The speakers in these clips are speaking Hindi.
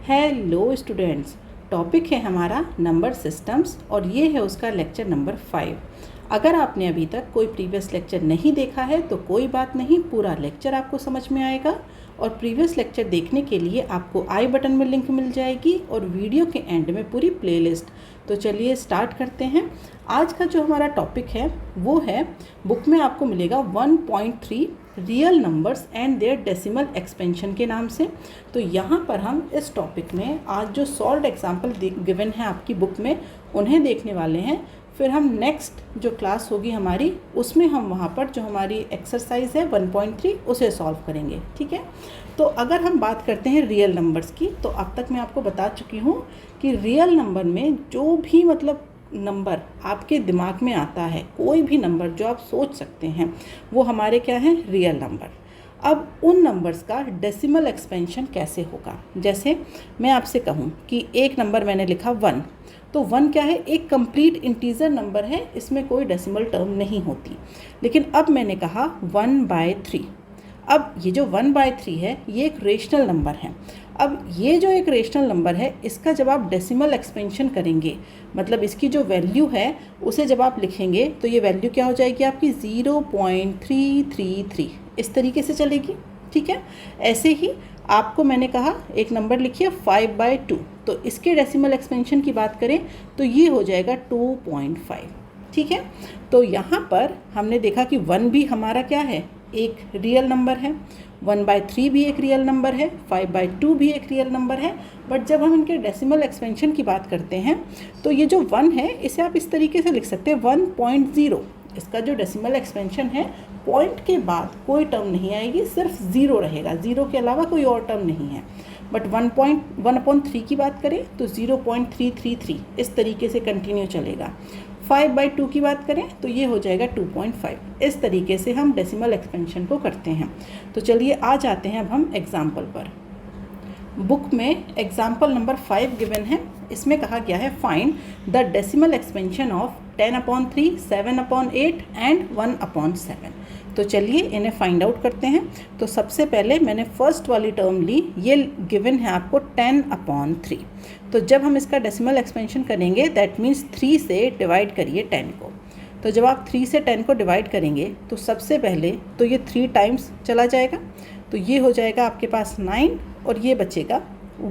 हेलो स्टूडेंट्स, टॉपिक है हमारा नंबर सिस्टम्स और ये है उसका लेक्चर नंबर 5। अगर आपने अभी तक कोई प्रीवियस लेक्चर नहीं देखा है तो कोई बात नहीं, पूरा लेक्चर आपको समझ में आएगा। और प्रीवियस लेक्चर देखने के लिए आपको आई बटन में लिंक मिल जाएगी और वीडियो के एंड में पूरी प्लेलिस्ट। तो चलिए स्टार्ट करते हैं। आज का जो हमारा टॉपिक है वो है, बुक में आपको मिलेगा 1.3 real numbers and their decimal expansion के नाम से। तो यहाँ पर हम इस टॉपिक में आज जो सॉल्व्ड एग्जाम्पल गिवन है आपकी बुक में उन्हें देखने वाले हैं। फिर हम नेक्स्ट जो क्लास होगी हमारी उसमें हम वहाँ पर जो हमारी एक्सरसाइज है 1.3 उसे सॉल्व करेंगे। ठीक है, तो अगर हम बात करते हैं रियल नंबर्स की, तो अब तक मैं आपको बता चुकी हूँ कि रियल नंबर में जो भी नंबर आपके दिमाग में आता है, कोई भी नंबर जो आप सोच सकते हैं वो हमारे क्या है, रियल नंबर। अब उन नंबर्स का डेसिमल एक्सपेंशन कैसे होगा। जैसे मैं आपसे कहूँ कि एक नंबर मैंने लिखा 1, तो 1 क्या है, एक कंप्लीट इंटीजर नंबर है, इसमें कोई डेसिमल टर्म नहीं होती। लेकिन अब मैंने कहा 1/3। अब ये जो 1/3 है ये एक रेशनल नंबर है। अब ये जो एक रेशनल नंबर है इसका जब आप डेसिमल एक्सपेंशन करेंगे, मतलब इसकी जो वैल्यू है उसे जब आप लिखेंगे तो ये वैल्यू क्या हो जाएगी आपकी 0.333, इस तरीके से चलेगी। ठीक है, ऐसे ही आपको मैंने कहा एक नंबर लिखिए 5/2, तो इसके डेसिमल एक्सपेंशन की बात करें तो ये हो जाएगा 2.5। ठीक है, तो यहाँ पर हमने देखा कि 1 भी हमारा क्या है, एक रियल नंबर है, 1/3 भी एक रियल नंबर है, 5/2 भी एक रियल नंबर है। बट जब हम इनके डेसिमल एक्सपेंशन की बात करते हैं तो ये जो 1 है इसे आप इस तरीके से लिख सकते हैं 1.0। इसका जो डेसिमल एक्सपेंशन है, पॉइंट के बाद कोई टर्म नहीं आएगी, सिर्फ 0 रहेगा, 0 के अलावा कोई और टर्म नहीं है। बट 1/3 की बात करें तो 0.333 इस तरीके से कंटिन्यू चलेगा। 5/2 की बात करें तो ये हो जाएगा 2.5। इस तरीके से हम डेसिमल एक्सपेंशन को करते हैं। तो चलिए आ जाते हैं अब हम एग्जाम्पल पर। बुक में एग्जाम्पल नंबर 5 गिवन है। इसमें कहा गया है find the decimal expansion of 10/3, 7/8 and 1/7। तो चलिए इन्हें फाइंड आउट करते हैं। तो सबसे पहले मैंने फर्स्ट वाली टर्म ली, ये गिवन है आपको 10/3। तो जब हम इसका डेसिमल एक्सपेंशन करेंगे दैट मीन्स 3 से डिवाइड करिए 10 को। तो जब आप 3 से 10 को डिवाइड करेंगे तो सबसे पहले तो ये 3 टाइम्स चला जाएगा, तो ये हो जाएगा आपके पास 9 और ये बचेगा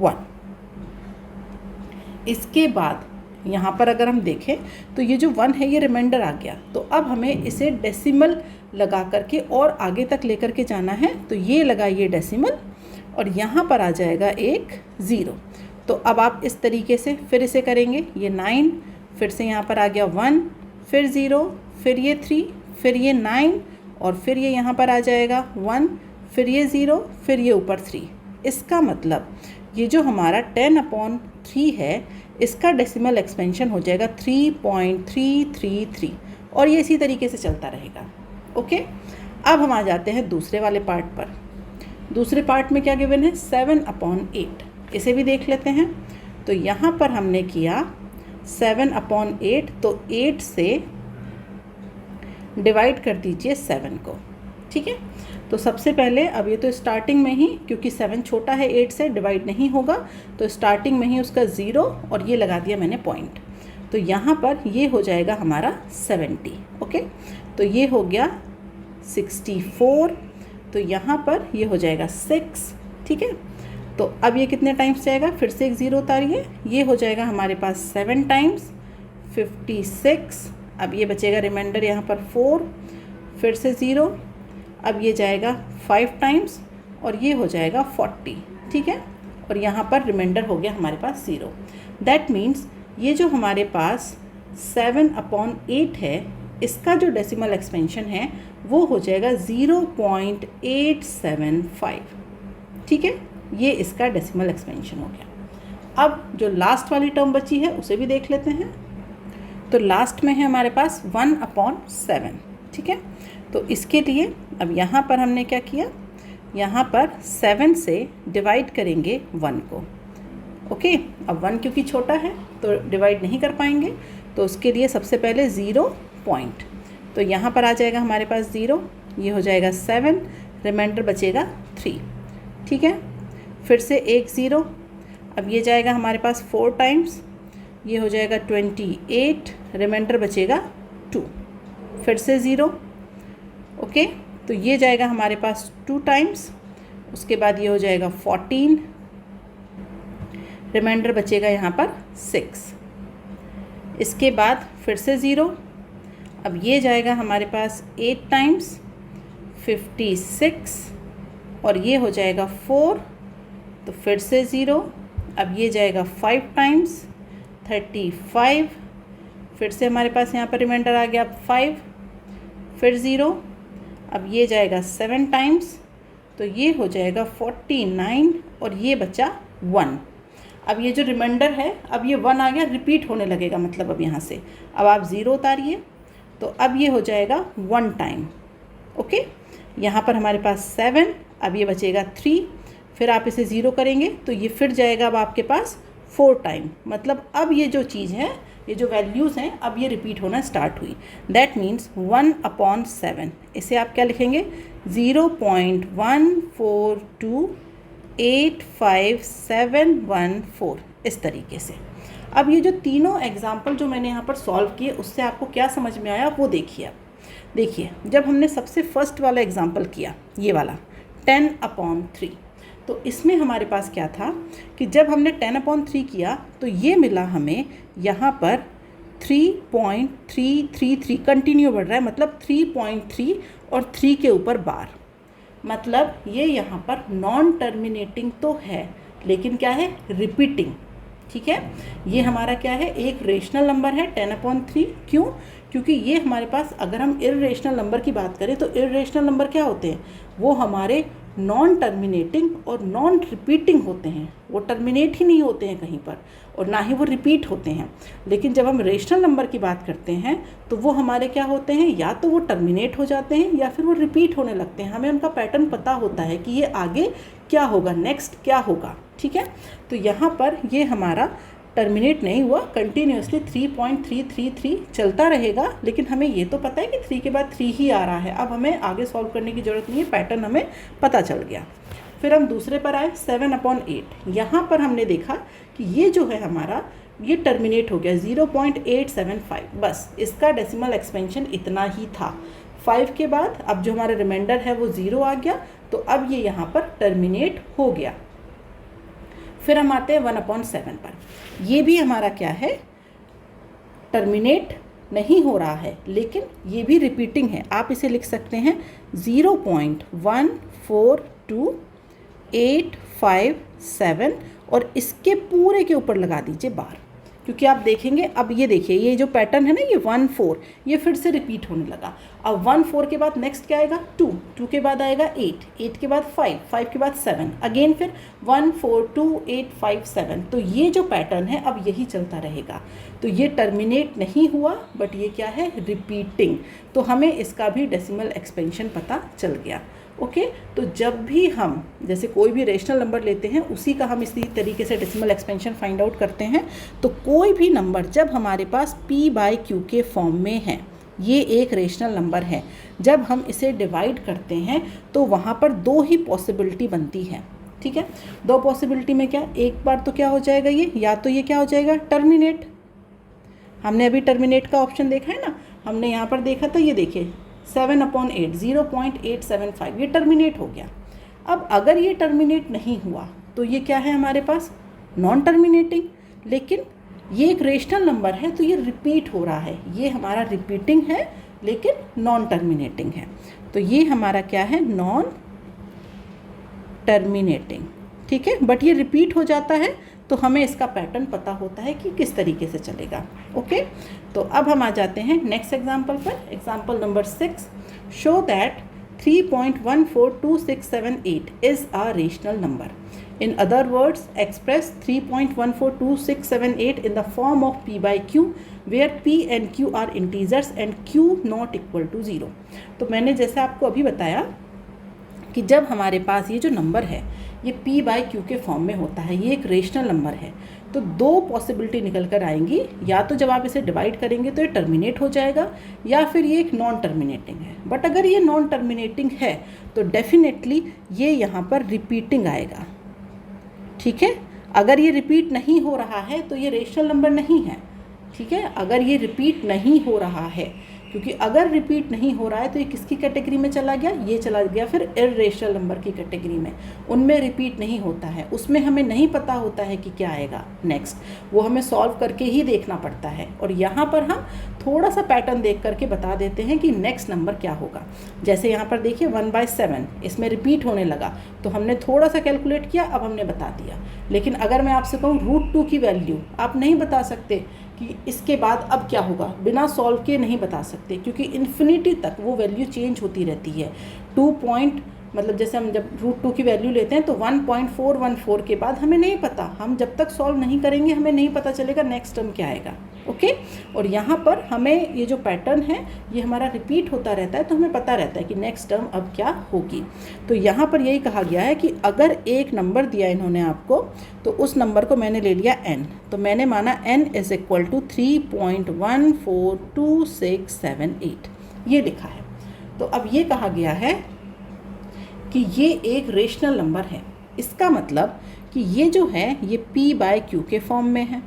1। इसके बाद यहाँ पर अगर हम देखें तो ये जो 1 है ये रिमाइंडर आ गया, तो अब हमें इसे डेसिमल लगा करके और आगे तक लेकर के जाना है। तो ये लगाइए डेसिमल और यहाँ पर आ जाएगा एक 0। तो अब आप इस तरीके से फिर इसे करेंगे, ये 9, फिर से यहाँ पर आ गया 1, फिर 0, फिर ये 3, फिर ये 9 और फिर ये यहाँ पर आ जाएगा 1, फिर ये 0, फिर ये ऊपर 3। इसका मतलब ये जो हमारा 10/3 है इसका डेसिमल एक्सपेंशन हो जाएगा 3.333 और ये इसी तरीके से चलता रहेगा। ओके, अब हम आ जाते हैं दूसरे वाले पार्ट पर। दूसरे पार्ट में क्या गिवन है, 7/8। इसे भी देख लेते हैं। तो यहाँ पर हमने किया 7/8, तो 8 से डिवाइड कर दीजिए 7 को। ठीक है, तो सबसे पहले अब ये तो स्टार्टिंग में ही, क्योंकि 7 छोटा है 8 से, डिवाइड नहीं होगा, तो स्टार्टिंग में ही उसका 0 और ये लगा दिया मैंने पॉइंट। तो यहाँ पर ये हो जाएगा हमारा 70। ओके, तो ये हो गया 64, तो यहाँ पर ये हो जाएगा 6। ठीक है, तो अब ये कितने टाइम्स जाएगा, फिर से एक 0 उतारिए, ये हो जाएगा हमारे पास 7 टाइम्स 56। अब ये बचेगा रिमाइंडर यहाँ पर 4, फिर से 0, अब ये जाएगा 5 टाइम्स और ये हो जाएगा 40। ठीक है, और यहाँ पर रिमाइंडर हो गया हमारे पास 0। दैट मीन्स ये जो हमारे पास 7/8 है इसका जो डेसिमल एक्सपेंशन है वो हो जाएगा 0.875। ठीक है, ये इसका डेसिमल एक्सपेंशन हो गया। अब जो लास्ट वाली टर्म बची है उसे भी देख लेते हैं। तो लास्ट में है हमारे पास 1/7। ठीक है, तो इसके लिए अब यहाँ पर हमने क्या किया, यहाँ पर 7 से डिवाइड करेंगे 1 को। ओके, अब 1 क्योंकि छोटा है तो डिवाइड नहीं कर पाएंगे, तो उसके लिए सबसे पहले 0 पॉइंट, तो यहाँ पर आ जाएगा हमारे पास 0, ये हो जाएगा 7, रिमाइंडर बचेगा 3। ठीक है, फिर से एक 0, अब ये जाएगा हमारे पास 4 टाइम्स, ये हो जाएगा 28, रिमाइंडर बचेगा 2, फिर से 0। ओके, तो ये जाएगा हमारे पास 2 टाइम्स, उसके बाद ये हो जाएगा 14, रिमाइंडर बचेगा यहाँ पर 6, इसके बाद फिर से 0। अब ये जाएगा हमारे पास 8 टाइम्स, 56, और ये हो जाएगा 4, तो फिर से 0। अब ये जाएगा 5 टाइम्स, 35, फिर से हमारे पास यहाँ पर रिमाइंडर आ गया 5, फिर 0। अब ये जाएगा 7 टाइम्स, तो ये हो जाएगा 49, और ये बचा 1। अब ये जो रिमाइंडर है, अब ये 1 आ गया, रिपीट होने लगेगा, मतलब अब यहाँ से अब आप 0 उतारिए, तो अब ये हो जाएगा 1 टाइम। ओके, यहाँ पर हमारे पास 7, अब ये बचेगा 3, फिर आप इसे 0 करेंगे तो ये फिर जाएगा अब आपके पास 4 टाइम, मतलब अब ये जो चीज़ है, ये जो वैल्यूज़ हैं, अब ये रिपीट होना स्टार्ट हुई। दैट मीन्स 1/7, इसे आप क्या लिखेंगे, 0.14285714, इस तरीके से। अब ये जो तीनों एग्जाम्पल जो मैंने यहाँ पर सॉल्व किए, उससे आपको क्या समझ में आया वो देखिए। आप देखिए, जब हमने सबसे फर्स्ट वाला एग्जाम्पल किया, ये वाला 10/3, तो इसमें हमारे पास क्या था कि जब हमने 10/3 किया तो ये मिला हमें यहाँ पर 3.333, कंटिन्यू बढ़ रहा है, मतलब 3.3 और 3 के ऊपर बार, मतलब ये यहाँ पर नॉन टर्मिनेटिंग तो है, लेकिन क्या है, रिपीटिंग। ठीक है, ये हमारा क्या है, एक रेशनल नंबर है 10/3। क्यों? क्योंकि ये हमारे पास, अगर हम इर्रेशनल नंबर की बात करें तो इर्रेशनल नंबर क्या होते हैं, वो हमारे नॉन टर्मिनेटिंग और नॉन रिपीटिंग होते हैं, वो टर्मिनेट ही नहीं होते हैं कहीं पर, और ना ही वो रिपीट होते हैं। लेकिन जब हम रेशनल नंबर की बात करते हैं तो वो हमारे क्या होते हैं, या तो वो टर्मिनेट हो जाते हैं या फिर वो रिपीट होने लगते हैं। हमें उनका पैटर्न पता होता है कि ये आगे क्या होगा, नेक्स्ट क्या होगा। ठीक है, तो यहाँ पर ये हमारा टर्मिनेट नहीं हुआ, कंटिन्यूसली 3.333 चलता रहेगा, लेकिन हमें ये तो पता है कि 3 के बाद 3 ही आ रहा है। अब हमें आगे सॉल्व करने की ज़रूरत नहीं है, पैटर्न हमें पता चल गया। फिर हम दूसरे पर आए 7/8। यहाँ पर हमने देखा कि ये जो है हमारा, ये टर्मिनेट हो गया 0.875, बस इसका डेसिमल एक्सपेंशन इतना ही था। 5 के बाद अब जो हमारा रिमाइंडर है वो 0 आ गया, तो अब ये यहाँ पर टर्मिनेट हो गया। फिर हम आते हैं 1/7 पर, ये भी हमारा क्या है, टर्मिनेट नहीं हो रहा है, लेकिन ये भी रिपीटिंग है। आप इसे लिख सकते हैं 0.142857, और इसके पूरे के ऊपर लगा दीजिए बार, क्योंकि आप देखेंगे, अब ये देखिए, ये जो पैटर्न है ना, ये 1-4, ये फिर से रिपीट होने लगा। अब 1-4 के बाद नेक्स्ट क्या आएगा, 2 के बाद आएगा 8 के बाद 5 के बाद 7, अगेन फिर 1-4-2-8-5-7। तो ये जो पैटर्न है अब यही चलता रहेगा। तो ये टर्मिनेट नहीं हुआ, बट ये क्या है, रिपीटिंग। तो हमें इसका भी डेसिमल एक्सपेंशन पता चल गया। ओके, तो जब भी हम जैसे कोई भी रेशनल नंबर लेते हैं, उसी का हम इसी तरीके से डेसिमल एक्सपेंशन फाइंड आउट करते हैं। तो कोई भी नंबर जब हमारे पास p/q के फॉर्म में है, ये एक रेशनल नंबर है, जब हम इसे डिवाइड करते हैं तो वहाँ पर 2 ही पॉसिबिलिटी बनती है। ठीक है, 2 पॉसिबिलिटी में क्या, एक बार तो क्या हो जाएगा, ये या तो ये क्या हो जाएगा, टर्मिनेट। हमने अभी टर्मिनेट का ऑप्शन देखा है ना, हमने यहाँ पर देखा था, ये देखिए 7/8, 0.875, ये टर्मिनेट हो गया। अब अगर ये टर्मिनेट नहीं हुआ तो ये क्या है हमारे पास, नॉन टर्मिनेटिंग, लेकिन ये एक रेशनल नंबर है तो ये रिपीट हो रहा है, ये हमारा रिपीटिंग है लेकिन नॉन टर्मिनेटिंग है। तो ये हमारा क्या है, नॉन टर्मिनेटिंग। ठीक है, बट ये रिपीट हो जाता है तो हमें इसका पैटर्न पता होता है कि किस तरीके से चलेगा। ओके, तो अब हम आ जाते हैं नेक्स्ट एग्जाम्पल पर। Example number 6, show that 3.142678 is a rational number. In other words, express 3.142678 in the form of p/q, where p and q are integers and q not equal to 0. तो मैंने जैसे आपको अभी बताया कि जब हमारे पास ये जो नंबर है ये p/q के फॉर्म में होता है, ये एक रेशनल नंबर है, तो 2 पॉसिबिलिटी निकल कर आएंगी, या तो जब आप इसे डिवाइड करेंगे तो ये टर्मिनेट हो जाएगा, या फिर ये एक नॉन टर्मिनेटिंग है। बट अगर ये नॉन टर्मिनेटिंग है तो डेफिनेटली ये यहाँ पर रिपीटिंग आएगा। ठीक है, अगर ये रिपीट नहीं हो रहा है तो ये रेशनल नंबर नहीं है, ठीक है। अगर ये रिपीट नहीं हो रहा है, क्योंकि अगर रिपीट नहीं हो रहा है तो ये किसकी कैटेगरी में चला गया, ये चला गया फिर इर्रेशनल नंबर की कैटेगरी में। उनमें रिपीट नहीं होता है, उसमें हमें नहीं पता होता है कि क्या आएगा नेक्स्ट, वो हमें सॉल्व करके ही देखना पड़ता है। और यहाँ पर हम थोड़ा सा पैटर्न देख करके बता देते हैं कि नेक्स्ट नंबर क्या होगा। जैसे यहाँ पर देखिए 1/7 इसमें रिपीट होने लगा, तो हमने थोड़ा सा कैलकुलेट किया, अब हमने बता दिया। लेकिन अगर मैं आपसे कहूँ √2 की वैल्यू, आप नहीं बता सकते कि इसके बाद अब क्या होगा, बिना सॉल्व के नहीं बता सकते, क्योंकि इन्फिनिटी तक वो वैल्यू चेंज होती रहती है। 2 पॉइंट मतलब जैसे हम जब √2 की वैल्यू लेते हैं तो 1.414 के बाद हमें नहीं पता, हम जब तक सॉल्व नहीं करेंगे हमें नहीं पता चलेगा नेक्स्ट टर्म क्या आएगा। ओके, और यहाँ पर हमें ये जो पैटर्न है ये हमारा रिपीट होता रहता है, तो हमें पता रहता है कि नेक्स्ट टर्म अब क्या होगी। तो यहाँ पर यही कहा गया है कि अगर एक नंबर दिया इन्होंने आपको, तो उस नंबर को मैंने ले लिया n, तो मैंने माना n = 3.142678, ये लिखा है। तो अब ये कहा गया है कि ये एक रेशनल नंबर है, इसका मतलब कि ये जो है ये p/q के फॉर्म में है,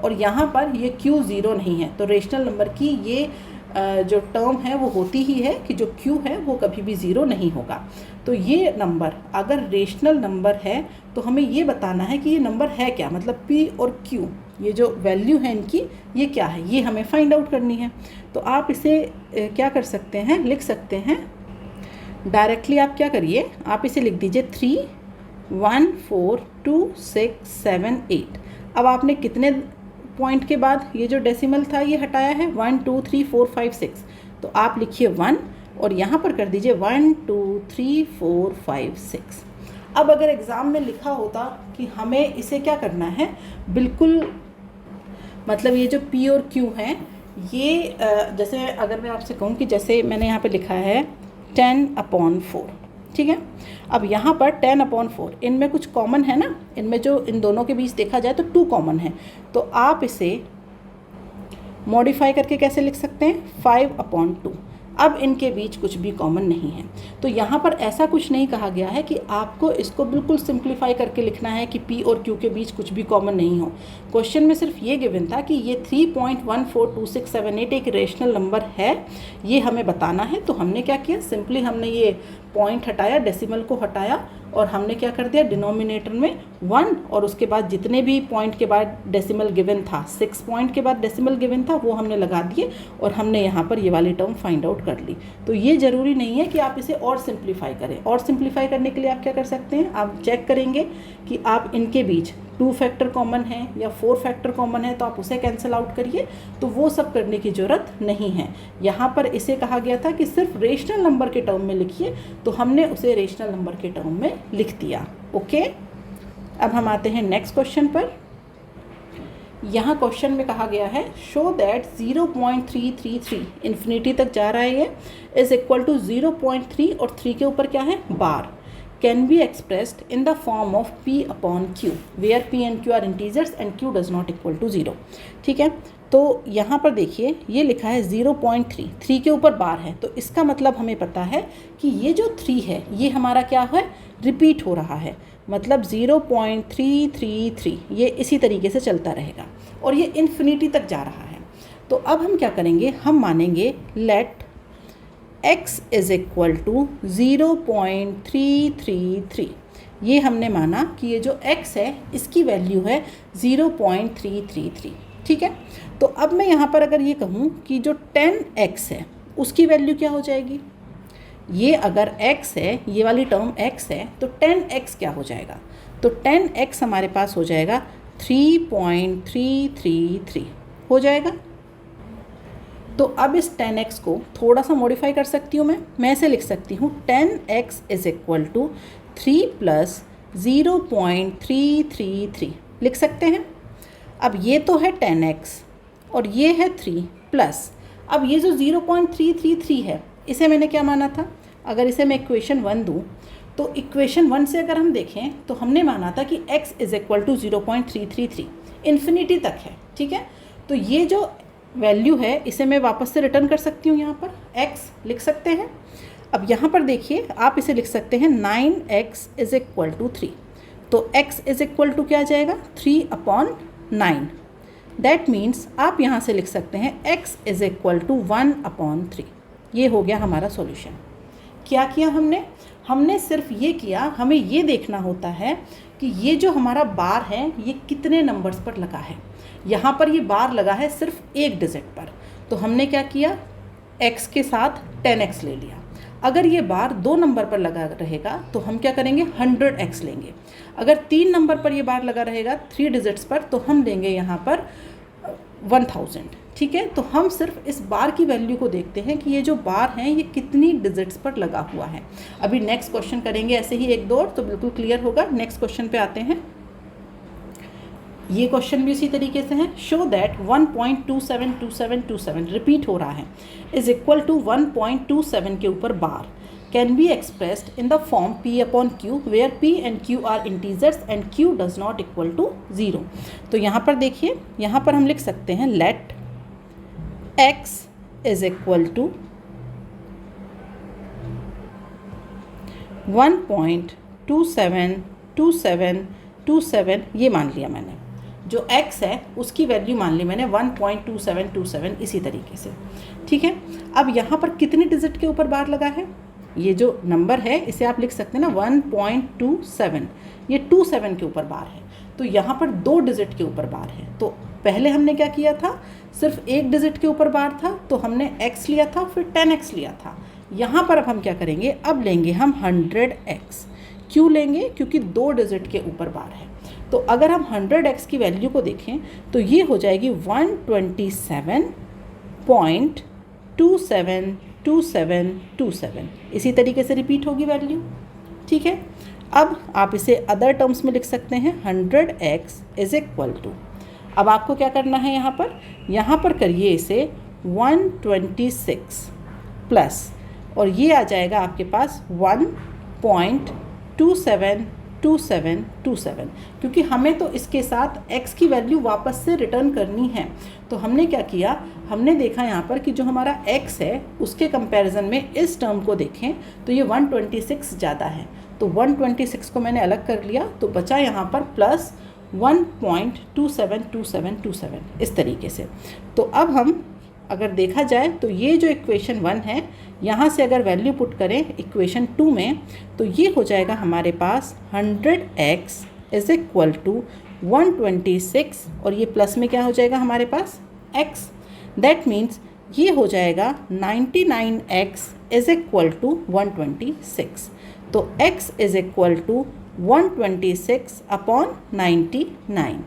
और यहाँ पर ये q 0 नहीं है। तो रेशनल नंबर की ये जो टर्म है वो होती ही है कि जो q है वो कभी भी 0 नहीं होगा। तो ये नंबर अगर रेशनल नंबर है तो हमें ये बताना है कि ये नंबर है क्या, मतलब p और q ये जो वैल्यू है इनकी ये क्या है, ये हमें फाइंड आउट करनी है। तो आप इसे क्या कर सकते हैं, लिख सकते हैं डायरेक्टली। आप क्या करिए, आप इसे लिख दीजिए 3.14267 अब आपने कितने पॉइंट के बाद ये जो डेसिमल था ये हटाया है, 1 2 3 4 5 6, तो आप लिखिए 1 और यहाँ पर कर दीजिए 1 2 3 4 5 6। अब अगर एग्ज़ाम में लिखा होता कि हमें इसे क्या करना है, बिल्कुल मतलब ये जो p और q हैं ये जैसे अगर मैं आपसे कहूँ कि जैसे मैंने यहाँ पे लिखा है 10/4, ठीक है। अब यहाँ पर 10/4 इनमें कुछ कॉमन है ना, इनमें जो इन दोनों के बीच देखा जाए तो 2 कॉमन है, तो आप इसे मॉडिफाई करके कैसे लिख सकते हैं 5/2। अब इनके बीच कुछ भी कॉमन नहीं है, तो यहाँ पर ऐसा कुछ नहीं कहा गया है कि आपको इसको बिल्कुल सिंप्लीफाई करके लिखना है कि p और q के बीच कुछ भी कॉमन नहीं हो। क्वेश्चन में सिर्फ ये गिवन था कि ये 3.142678 एक रेशनल नंबर है, ये हमें बताना है। तो हमने क्या किया, सिंपली हमने ये पॉइंट हटाया, डेसिमल को हटाया, और हमने क्या कर दिया डिनोमिनेटर में 1 और उसके बाद जितने भी पॉइंट के बाद डेसिमल गिवन था, 6 पॉइंट के बाद डेसिमल गिवन था, वो हमने लगा दिए और हमने यहाँ पर ये वाली टर्म फाइंड आउट कर ली। तो ये ज़रूरी नहीं है कि आप इसे और सिंप्लीफाई करें। और सिंप्लीफाई करने के लिए आप क्या कर सकते हैं, आप चेक करेंगे कि आप इनके बीच 2 फैक्टर कॉमन है या 4 फैक्टर कॉमन है, तो आप उसे कैंसिल आउट करिए। तो वो सब करने की ज़रूरत नहीं है। यहाँ पर इसे कहा गया था कि सिर्फ रेशनल नंबर के टर्म में लिखिए, तो हमने उसे रेशनल नंबर के टर्म में लिख दिया। ओके, अब हम आते हैं नेक्स्ट क्वेश्चन पर। यहाँ क्वेश्चन में कहा गया है शो दैट 0.333 इन्फिनिटी तक जा रहा है ये इज इक्वल टू 0.3 और 3 के ऊपर क्या है बार can be expressed in the form of p/q where p and q are integers and q does not equal to 0। ठीक है, तो यहाँ पर देखिए ये लिखा है 0.3, 3 के ऊपर बार है, तो इसका मतलब हमें पता है कि ये जो 3 है ये हमारा क्या है, रिपीट हो रहा है, मतलब 0.333 ये इसी तरीके से चलता रहेगा और ये इन्फिनिटी तक जा रहा है। तो अब हम क्या करेंगे, हम मानेंगे let x is equal to 0.333। ये हमने माना कि ये जो x है इसकी वैल्यू है 0.333। ठीक है, तो अब मैं यहाँ पर अगर ये कहूँ कि जो 10x है उसकी वैल्यू क्या हो जाएगी, ये अगर x है, ये वाली टर्म x है, तो 10x क्या हो जाएगा, तो 10x हमारे पास हो जाएगा 3.333 हो जाएगा। तो अब इस 10x को थोड़ा सा मॉडिफाई कर सकती हूँ मैं ऐसे लिख सकती हूँ 10x is equal to 3 plus 0.333 लिख सकते हैं। अब ये तो है 10x और ये है 3 प्लस, अब ये जो 0.333 है इसे मैंने क्या माना था, अगर इसे मैं इक्वेशन 1 दूँ तो इक्वेशन 1 से अगर हम देखें तो हमने माना था कि x is equal to 0.333 infinity तक है। ठीक है, तो ये जो वैल्यू है इसे मैं वापस से रिटर्न कर सकती हूँ, यहाँ पर x लिख सकते हैं। अब यहाँ पर देखिए आप इसे लिख सकते हैं 9x इज़ इक्वल टू 3। तो x इज इक्वल टू क्या आ जाएगा 3/9। दैट मीन्स आप यहाँ से लिख सकते हैं x इज इक्वल टू 1/3। ये हो गया हमारा सॉल्यूशन। क्या किया हमने सिर्फ ये किया, हमें ये देखना होता है कि ये जो हमारा बार है ये कितने नंबर्स पर लगा है। यहाँ पर ये बार लगा है सिर्फ एक डिजिट पर, तो हमने क्या किया x के साथ 10x ले लिया। अगर ये बार 2 नंबर पर लगा रहेगा तो हम क्या करेंगे 100x लेंगे। अगर 3 नंबर पर ये बार लगा रहेगा 3 डिजिट्स पर तो हम लेंगे यहाँ पर 1000। ठीक है, तो हम सिर्फ इस बार की वैल्यू को देखते हैं कि ये जो बार हैं ये कितनी डिजिट्स पर लगा हुआ है। अभी नेक्स्ट क्वेश्चन करेंगे ऐसे ही एक दो और, तो बिल्कुल क्लियर होगा। नेक्स्ट क्वेश्चन पे आते हैं। ये क्वेश्चन भी इसी तरीके से है। शो दैट 1.272727 रिपीट हो रहा है इज इक्वल टू 1.27 के ऊपर bar can be expressed in the form p/q where p and q are integers and q does not equal to 0। तो यहाँ पर देखिए, यहाँ पर हम लिख सकते हैं let x is equal to 1.272727 ये मान लिया मैंने। जो x है उसकी वैल्यू मान ली मैंने 1.2727 इसी तरीके से। ठीक है, अब यहाँ पर कितने डिजिट के ऊपर बार लगा है, ये जो नंबर है इसे आप लिख सकते हैं ना 1.27, ये 27 के ऊपर बार है, तो यहाँ पर 2 डिजिट के ऊपर बार है। तो पहले हमने क्या किया था, सिर्फ एक डिजिट के ऊपर बार था तो हमने x लिया था, फिर 10x लिया था। यहाँ पर अब हम क्या करेंगे, अब लेंगे हम 100x। क्यों लेंगे, क्योंकि 2 डिजिट के ऊपर बार है। तो अगर हम 100x की वैल्यू को देखें तो ये हो जाएगी 127.272727। इसी तरीके से रिपीट होगी वैल्यू। ठीक है, अब आप इसे अदर टर्म्स में लिख सकते हैं 100x इज इक्वल टू, अब आपको क्या करना है, यहाँ पर करिए इसे 126 प्लस, और ये आ जाएगा आपके पास 1.272727, क्योंकि हमें तो इसके साथ x की वैल्यू वापस से रिटर्न करनी है। तो हमने क्या किया, हमने देखा यहाँ पर कि जो हमारा x है उसके कंपैरिजन में इस टर्म को देखें तो ये 126 ज़्यादा है, तो 126 को मैंने अलग कर लिया, तो बचा यहाँ पर प्लस 1.272727 इस तरीके से। तो अब हम अगर देखा जाए तो ये जो इक्वेशन 1 है, यहाँ से अगर वैल्यू पुट करें इक्वेशन 2 में तो ये हो जाएगा हमारे पास 100x इज इक्वल टू 126, और ये प्लस में क्या हो जाएगा हमारे पास x। दैट मीन्स ये हो जाएगा 99x इज इक्वल टू 126। तो x इज इक्वल टू 126/99।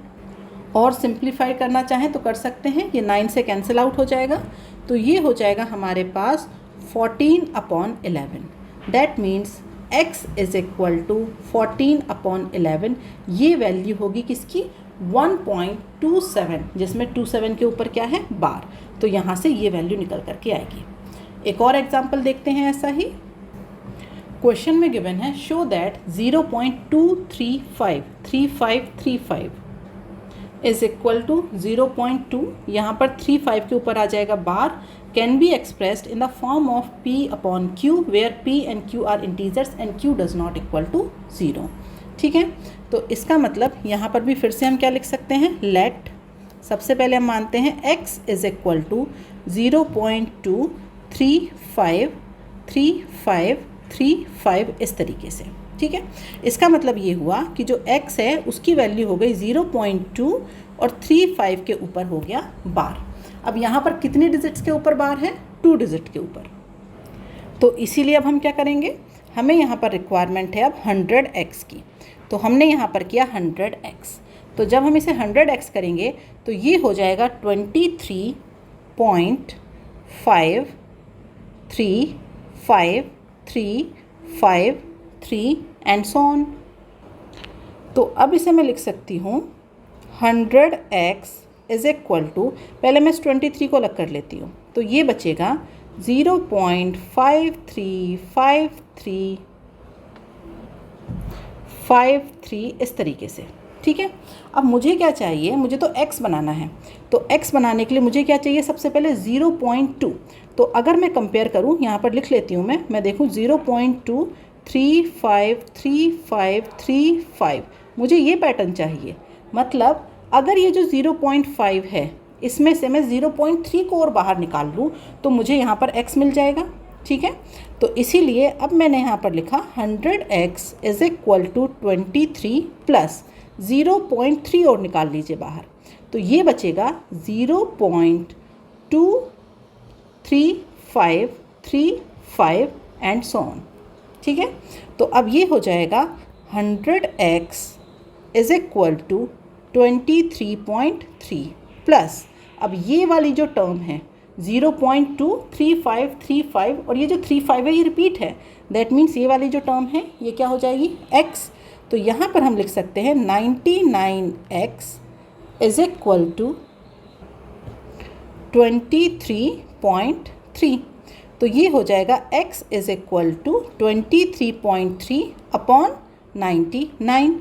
और सिंप्लीफाई करना चाहें तो कर सकते हैं, ये 9 से कैंसिल आउट हो जाएगा, तो ये हो जाएगा हमारे पास 14/11। That means x is equal to 14/11। ये वैल्यू होगी किसकी, 1.27, जिसमें 27 के ऊपर क्या है बार, तो यहाँ से ये वैल्यू निकल करके आएगी। एक और एग्जाम्पल देखते हैं ऐसा ही। क्वेश्चन में गिवन है show that 0.2353535 is equal to 0.2, यहाँ पर 35 के ऊपर आ जाएगा bar, can be expressed in the form of p/q where p and q are integers and q does not equal to 0। ठीक है, तो इसका मतलब यहाँ पर भी फिर से हम क्या लिख सकते हैं, लेट, सबसे पहले हम मानते हैं x इज इक्वल टू 0.2353535 इस तरीके से। ठीक है, इसका मतलब ये हुआ कि जो x है उसकी वैल्यू हो गई 0.2 और 35 के ऊपर हो गया बार। अब यहाँ पर कितने डिजिट्स के ऊपर बार है, 2 डिजिट के ऊपर। तो इसीलिए अब हम क्या करेंगे, हमें यहाँ पर रिक्वायरमेंट है अब 100x की, तो हमने यहाँ पर किया 100x। तो जब हम इसे 100x करेंगे तो ये हो जाएगा 23.53535 एंड सो ऑन। तो अब इसे मैं लिख सकती हूँ 100x इज इक्वल टू, पहले मैं इस 23 को अलग कर लेती हूँ, तो ये बचेगा 0.535353 इस तरीके से। ठीक है, अब मुझे क्या चाहिए, मुझे तो x बनाना है, तो x बनाने के लिए मुझे क्या चाहिए, सबसे पहले 0.2। तो अगर मैं कंपेयर करूँ, यहाँ पर लिख लेती हूँ मैं देखूँ 0.2353535 मुझे ये पैटर्न चाहिए। मतलब अगर ये जो 0.5 है इसमें से मैं 0.3 को और बाहर निकाल लूँ तो मुझे यहाँ पर x मिल जाएगा, ठीक है। तो इसीलिए अब मैंने यहाँ पर लिखा 100x is equal to 23 plus 0.3 और निकाल लीजिए बाहर, तो ये बचेगा 0.23535 एंड सो ऑन, ठीक है। तो अब ये हो जाएगा 100x is equal to 23.3 plus अब ये वाली जो टर्म है 0.23535 और ये जो 35 है ये रिपीट है, दैट मीन्स ये वाली जो टर्म है ये क्या हो जाएगी x। तो यहाँ पर हम लिख सकते हैं 99x इज़ इक्वल टू 23.3। तो ये हो जाएगा x is equal to 23.3 upon 99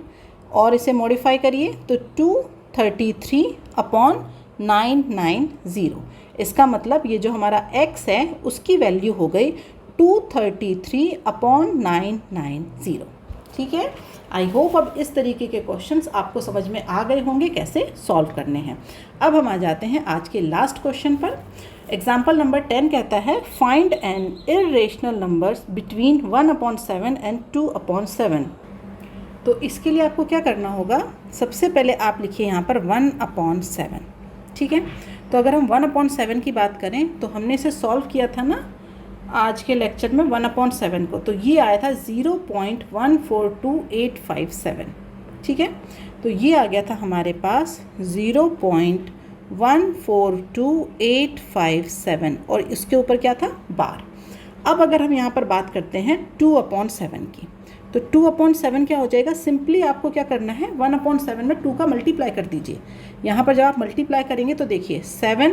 और इसे मॉडिफाई करिए तो 233 अपॉन 990। इसका मतलब ये जो हमारा x है उसकी वैल्यू हो गई 233 अपॉन 990, ठीक है। आई होप अब इस तरीके के क्वेश्चंस आपको समझ में आ गए होंगे कैसे सॉल्व करने हैं। अब हम आ जाते हैं आज के लास्ट क्वेश्चन पर। एग्जाम्पल नंबर 10 कहता है find N irrational numbers between 1/7 and 2/7। तो इसके लिए आपको क्या करना होगा, सबसे पहले आप लिखिए यहाँ पर 1/7, ठीक है। तो अगर हम 1/7 की बात करें तो हमने इसे सॉल्व किया था ना आज के लेक्चर में 1/7 को, तो ये आया था 0.142857, ठीक है। तो ये आ गया था हमारे पास 0.142857 और इसके ऊपर क्या था बार। अब अगर हम यहाँ पर बात करते हैं 2/7 की, तो 2/7 क्या हो जाएगा, सिंपली आपको क्या करना है 1/7 में 2 का मल्टीप्लाई कर दीजिए। यहाँ पर जब आप मल्टीप्लाई करेंगे तो देखिए 7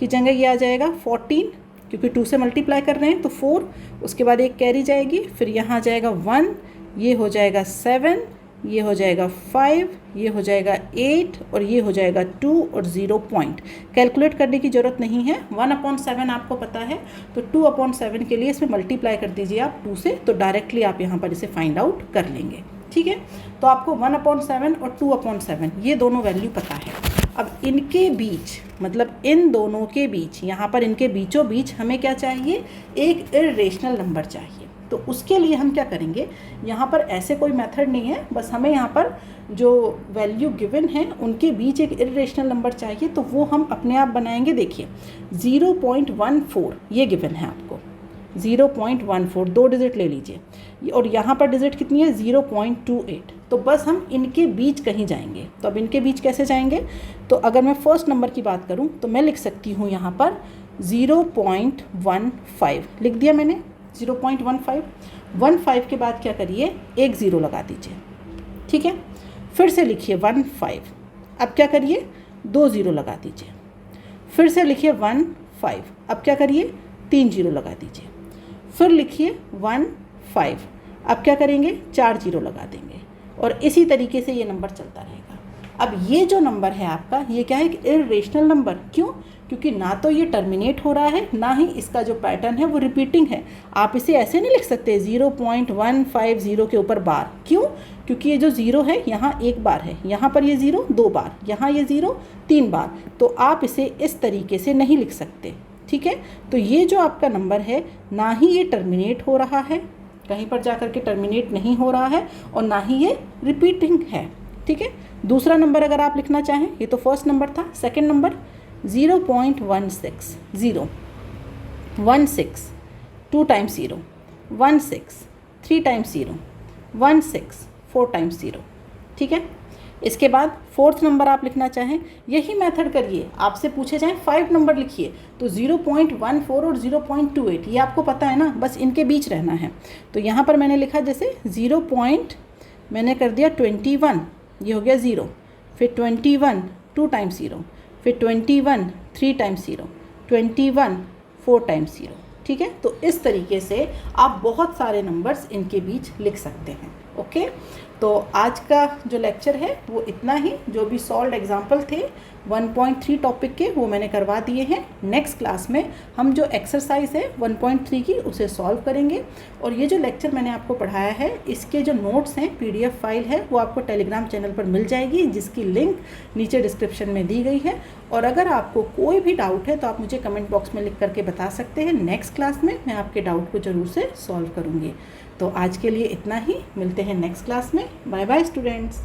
की जगह ये आ जाएगा 14, क्योंकि 2 से मल्टीप्लाई कर रहे हैं तो 4, उसके बाद एक कैरी जाएगी, फिर यहाँ आ जाएगा 1, ये हो जाएगा 7, ये हो जाएगा 5, ये हो जाएगा 8 और ये हो जाएगा 2 और 0 पॉइंट। कैलकुलेट करने की ज़रूरत नहीं है, 1/7 आपको पता है, तो 2/7 के लिए इसमें मल्टीप्लाई कर दीजिए आप 2 से, तो डायरेक्टली आप यहाँ पर इसे फाइंड आउट कर लेंगे, ठीक है। तो आपको 1/7 और 2/7 ये दोनों वैल्यू पता है। अब इनके बीच, मतलब इन दोनों के बीच, यहाँ पर इनके बीचों बीच हमें क्या चाहिए, एक इर्रेशनल नंबर चाहिए। तो उसके लिए हम क्या करेंगे, यहाँ पर ऐसे कोई मेथड नहीं है, बस हमें यहाँ पर जो वैल्यू गिवन है उनके बीच एक इर्रेशनल नंबर चाहिए, तो वो हम अपने आप बनाएंगे। देखिए 0.14 ये गिवन है आपको, 0.14 2 डिजिट ले लीजिए, और यहाँ पर डिजिट कितनी है 0.28, तो बस हम इनके बीच कहीं जाएंगे। तो अब इनके बीच कैसे जाएंगे, तो अगर मैं फर्स्ट नंबर की बात करूँ तो मैं लिख सकती हूँ यहाँ पर 0.15 लिख दिया मैंने, 0.15 के बाद क्या करिए, एक ज़ीरो लगा दीजिए, ठीक है। फिर से लिखिए 15, अब क्या करिए 2 ज़ीरो लगा दीजिए, फिर से लिखिए 15, अब क्या करिए 3 ज़ीरो लगा दीजिए, फिर लिखिए 15, अब क्या करेंगे 4 ज़ीरो लगा देंगे, और इसी तरीके से ये नंबर चलता रहेगा। अब ये जो नंबर है आपका, ये क्या है, एक इर्रेशनल नंबर। क्यों, क्योंकि ना तो ये टर्मिनेट हो रहा है, ना ही इसका जो पैटर्न है वो रिपीटिंग है। आप इसे ऐसे नहीं लिख सकते 0.150 के ऊपर बार। क्यों, क्योंकि ये जो ज़ीरो है यहाँ एक बार है, यहाँ पर ये ज़ीरो 2 बार, यहाँ ये ज़ीरो 3 बार, तो आप इसे इस तरीके से नहीं लिख सकते, ठीक है। तो ये जो आपका नंबर है, ना ही ये टर्मिनेट हो रहा है, कहीं पर जा कर के टर्मिनेट नहीं हो रहा है, और ना ही ये रिपीटिंग है, ठीक है। दूसरा नंबर अगर आप लिखना चाहें, ये तो फर्स्ट नंबर था, second number 0.16 0 16 2 times 0 16 3 times 0 16 4 times 0, ठीक है। इसके बाद फोर्थ नंबर आप लिखना चाहें, यही मेथड करिए। आपसे पूछे जाएं 5 नंबर लिखिए, तो 0.14 और 0.28 ये आपको पता है ना, बस इनके बीच रहना है। तो यहाँ पर मैंने लिखा जैसे 0. मैंने कर दिया 21, ये हो गया 0, फिर 21 2 टाइम्स 0, फिर 21 3 टाइम्स 0, 21 4 टाइम्स 0, ठीक है। तो इस तरीके से आप बहुत सारे नंबर्स इनके बीच लिख सकते हैं, ओके। तो आज का जो लेक्चर है वो इतना ही। जो भी सॉल्व एग्जाम्पल थे 1.3 टॉपिक के वो मैंने करवा दिए हैं। नेक्स्ट क्लास में हम जो एक्सरसाइज है 1.3 की उसे सॉल्व करेंगे। और ये जो लेक्चर मैंने आपको पढ़ाया है इसके जो नोट्स हैं PDF फाइल है वो आपको टेलीग्राम चैनल पर मिल जाएगी, जिसकी लिंक नीचे डिस्क्रिप्शन में दी गई है। और अगर आपको कोई भी डाउट है तो आप मुझे कमेंट बॉक्स में लिख करके बता सकते हैं। नेक्स्ट क्लास में मैं आपके डाउट को ज़रूर से सॉल्व करूँगी। तो आज के लिए इतना ही, मिलते हैं नेक्स्ट क्लास में। Bye bye students.